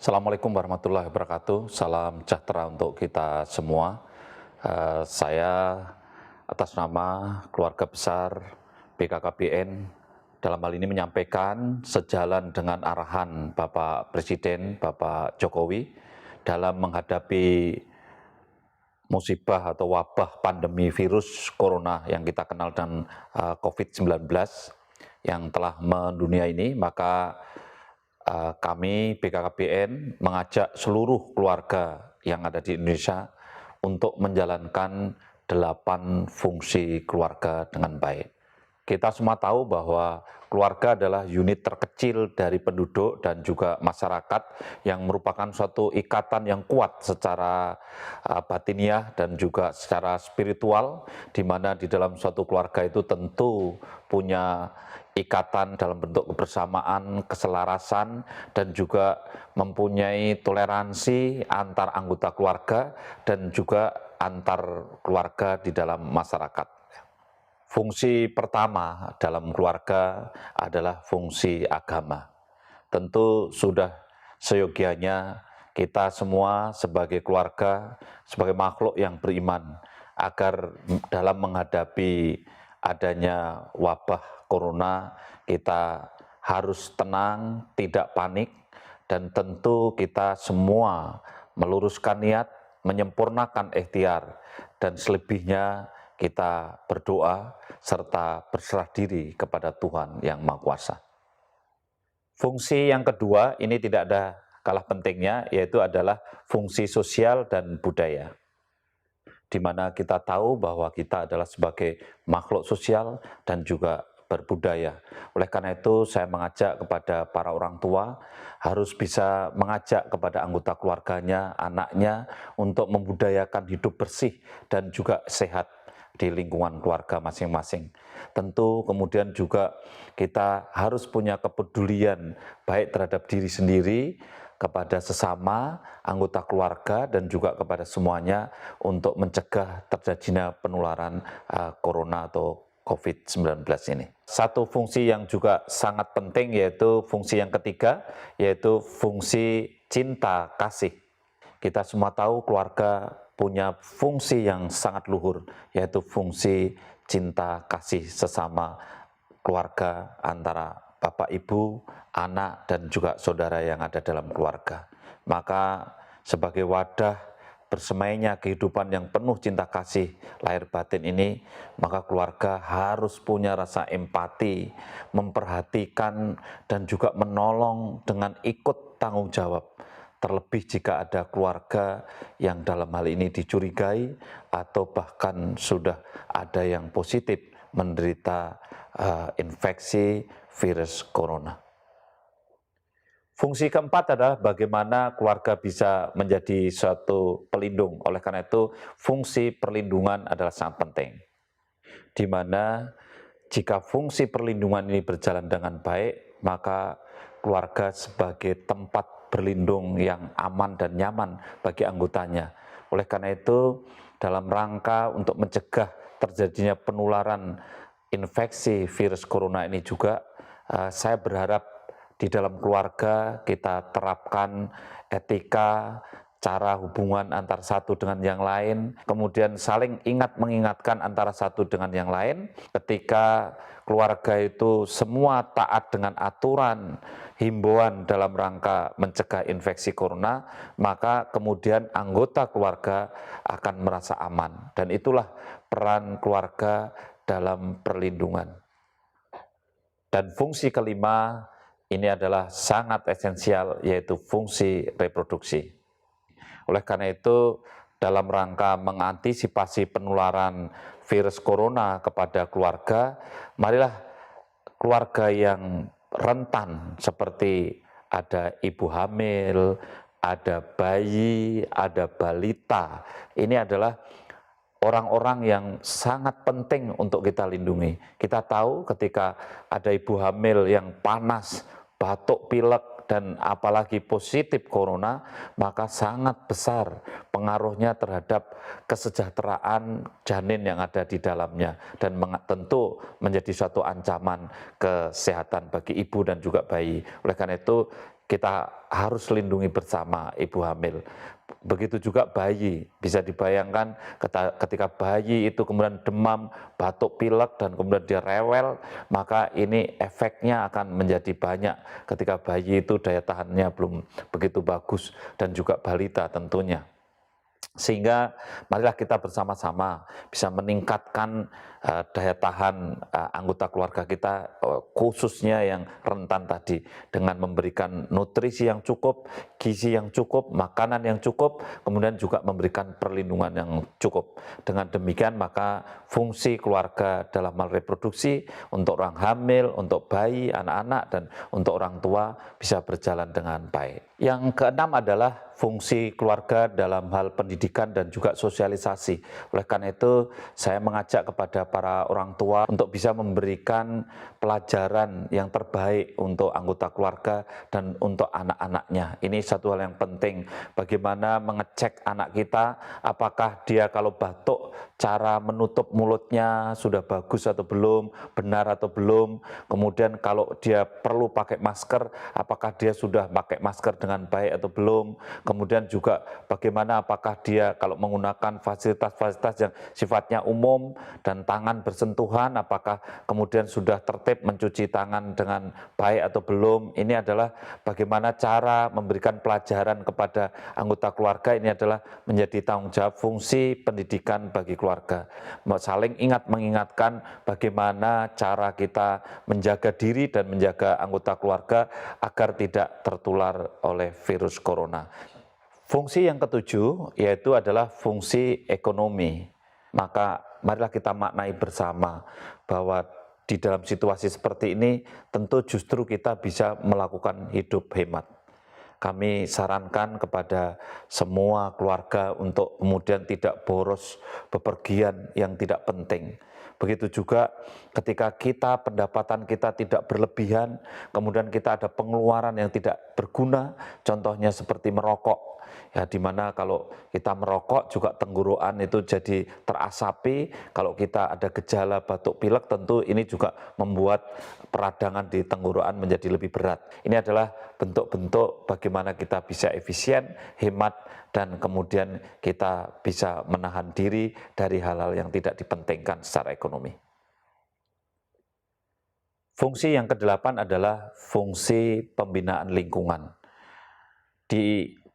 Assalamualaikum warahmatullahi wabarakatuh. Salam sejahtera untuk kita semua. Saya atas nama keluarga besar BKKBN dalam hal ini menyampaikan sejalan dengan arahan Bapak Presiden, Bapak Jokowi dalam menghadapi musibah atau wabah pandemi virus corona yang kita kenal dengan COVID-19 yang telah mendunia ini, maka kami BKKBN mengajak seluruh keluarga yang ada di Indonesia untuk menjalankan 8 fungsi keluarga dengan baik. Kita semua tahu bahwa keluarga adalah unit terkecil dari penduduk dan juga masyarakat yang merupakan suatu ikatan yang kuat secara batiniah dan juga secara spiritual, di mana di dalam suatu keluarga itu tentu punya ikatan dalam bentuk kebersamaan, keselarasan, dan juga mempunyai toleransi antar anggota keluarga dan juga antar keluarga di dalam masyarakat. Fungsi pertama dalam keluarga adalah fungsi agama. Tentu sudah seyogianya kita semua sebagai keluarga, sebagai makhluk yang beriman, agar dalam menghadapi adanya wabah corona, kita harus tenang, tidak panik, dan tentu kita semua meluruskan niat, menyempurnakan ikhtiar, dan selebihnya kita berdoa serta berserah diri kepada Tuhan Yang Maha Kuasa. Fungsi yang kedua ini tidak ada kalah pentingnya, yaitu adalah fungsi sosial dan budaya. Di mana kita tahu bahwa kita adalah sebagai makhluk sosial dan juga berbudaya. Oleh karena itu saya mengajak kepada para orang tua harus bisa mengajak kepada anggota keluarganya, anaknya untuk membudayakan hidup bersih dan juga sehat di lingkungan keluarga masing-masing. Tentu kemudian juga kita harus punya kepedulian baik terhadap diri sendiri, kepada sesama anggota keluarga, dan juga kepada semuanya untuk mencegah terjadinya penularan corona atau COVID-19 ini. Satu fungsi yang juga sangat penting yaitu fungsi yang ketiga, yaitu fungsi cinta kasih. Kita semua tahu keluarga punya fungsi yang sangat luhur, yaitu fungsi cinta kasih sesama keluarga antara bapak, ibu, anak, dan juga saudara yang ada dalam keluarga. Maka sebagai wadah bersemainya kehidupan yang penuh cinta kasih lahir batin ini, maka keluarga harus punya rasa empati, memperhatikan, dan juga menolong dengan ikut tanggung jawab. Terlebih jika ada keluarga yang dalam hal ini dicurigai atau bahkan sudah ada yang positif menderita infeksi virus corona. Fungsi keempat adalah bagaimana keluarga bisa menjadi suatu pelindung. Oleh karena itu, fungsi perlindungan adalah sangat penting. Di mana jika fungsi perlindungan ini berjalan dengan baik, maka keluarga sebagai tempat berlindung yang aman dan nyaman bagi anggotanya. Oleh karena itu, dalam rangka untuk mencegah terjadinya penularan infeksi virus corona ini juga, saya berharap di dalam keluarga kita terapkan etika, cara hubungan antara satu dengan yang lain, kemudian saling ingat mengingatkan antara satu dengan yang lain. Ketika keluarga itu semua taat dengan aturan, himbauan dalam rangka mencegah infeksi corona, maka kemudian anggota keluarga akan merasa aman. Dan itulah peran keluarga dalam perlindungan. Dan fungsi kelima ini adalah sangat esensial, yaitu fungsi reproduksi. Oleh karena itu, dalam rangka mengantisipasi penularan virus corona kepada keluarga, marilah keluarga yang rentan seperti ada ibu hamil, ada bayi, ada balita, ini adalah orang-orang yang sangat penting untuk kita lindungi. Kita tahu ketika ada ibu hamil yang panas, batuk, pilek, dan apalagi positif corona, maka sangat besar pengaruhnya terhadap kesejahteraan janin yang ada di dalamnya, dan tentu menjadi suatu ancaman kesehatan bagi ibu dan juga bayi. Oleh karena itu, kita harus lindungi bersama ibu hamil. Begitu juga bayi, bisa dibayangkan ketika bayi itu kemudian demam, batuk pilek, dan kemudian dia rewel, maka ini efeknya akan menjadi banyak ketika bayi itu daya tahannya belum begitu bagus, dan juga balita tentunya. Sehingga marilah kita bersama-sama bisa meningkatkan daya tahan anggota keluarga kita, khususnya yang rentan tadi, dengan memberikan nutrisi yang cukup, gizi yang cukup, makanan yang cukup, kemudian juga memberikan perlindungan yang cukup. Dengan demikian maka fungsi keluarga dalam hal reproduksi untuk orang hamil, untuk bayi, anak-anak, dan untuk orang tua bisa berjalan dengan baik. Yang keenam adalah fungsi keluarga dalam hal pendidikan dan juga sosialisasi. Oleh karena itu, saya mengajak kepada para orang tua untuk bisa memberikan pelajaran yang terbaik untuk anggota keluarga dan untuk anak-anaknya. Ini satu hal yang penting, bagaimana mengecek anak kita, apakah dia kalau batuk, cara menutup mulutnya sudah bagus atau belum, benar atau belum. Kemudian kalau dia perlu pakai masker, apakah dia sudah pakai masker dengan baik atau belum. Kemudian juga bagaimana apakah dia kalau menggunakan fasilitas-fasilitas yang sifatnya umum dan tangan bersentuhan, apakah kemudian sudah tertib mencuci tangan dengan baik atau belum. Ini adalah bagaimana cara memberikan pelajaran kepada anggota keluarga. Ini adalah menjadi tanggung jawab fungsi pendidikan bagi keluarga. Saling mengingatkan bagaimana cara kita menjaga diri dan menjaga anggota keluarga agar tidak tertular oleh virus corona. Fungsi yang ketujuh yaitu adalah fungsi ekonomi. Maka marilah kita maknai bersama bahwa di dalam situasi seperti ini tentu justru kita bisa melakukan hidup hemat. Kami sarankan kepada semua keluarga untuk kemudian tidak boros bepergian yang tidak penting. Begitu juga ketika pendapatan kita tidak berlebihan, kemudian kita ada pengeluaran yang tidak berguna, contohnya seperti merokok. Ya, dimana kalau kita merokok juga tenggorokan itu jadi terasapi, kalau kita ada gejala batuk pilek tentu ini juga membuat peradangan di tenggorokan menjadi lebih berat. Ini adalah bentuk-bentuk bagaimana kita bisa efisien, hemat, dan kemudian kita bisa menahan diri dari hal-hal yang tidak dipentingkan secara ekonomi. Fungsi yang kedelapan adalah fungsi pembinaan lingkungan.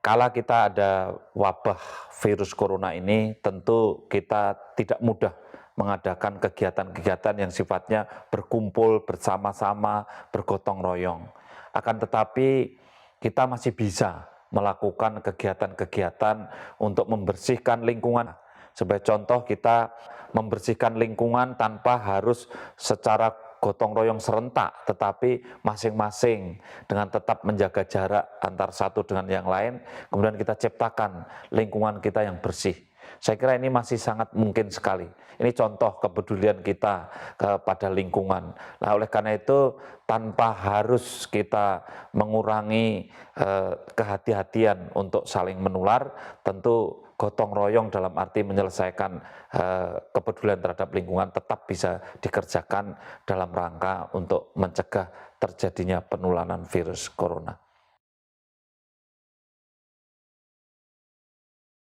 Kala kita ada wabah virus corona ini, tentu kita tidak mudah mengadakan kegiatan-kegiatan yang sifatnya berkumpul bersama-sama, bergotong royong. Akan tetapi kita masih bisa melakukan kegiatan-kegiatan untuk membersihkan lingkungan. Sebagai contoh, kita membersihkan lingkungan tanpa harus secara gotong royong serentak, tetapi masing-masing dengan tetap menjaga jarak antar satu dengan yang lain, kemudian kita ciptakan lingkungan kita yang bersih. Saya kira ini masih sangat mungkin sekali. Ini contoh kepedulian kita kepada lingkungan. Nah, oleh karena itu, tanpa harus kita mengurangi kehati-hatian untuk saling menular, tentu gotong royong dalam arti menyelesaikan kepedulian terhadap lingkungan tetap bisa dikerjakan dalam rangka untuk mencegah terjadinya penularan virus corona.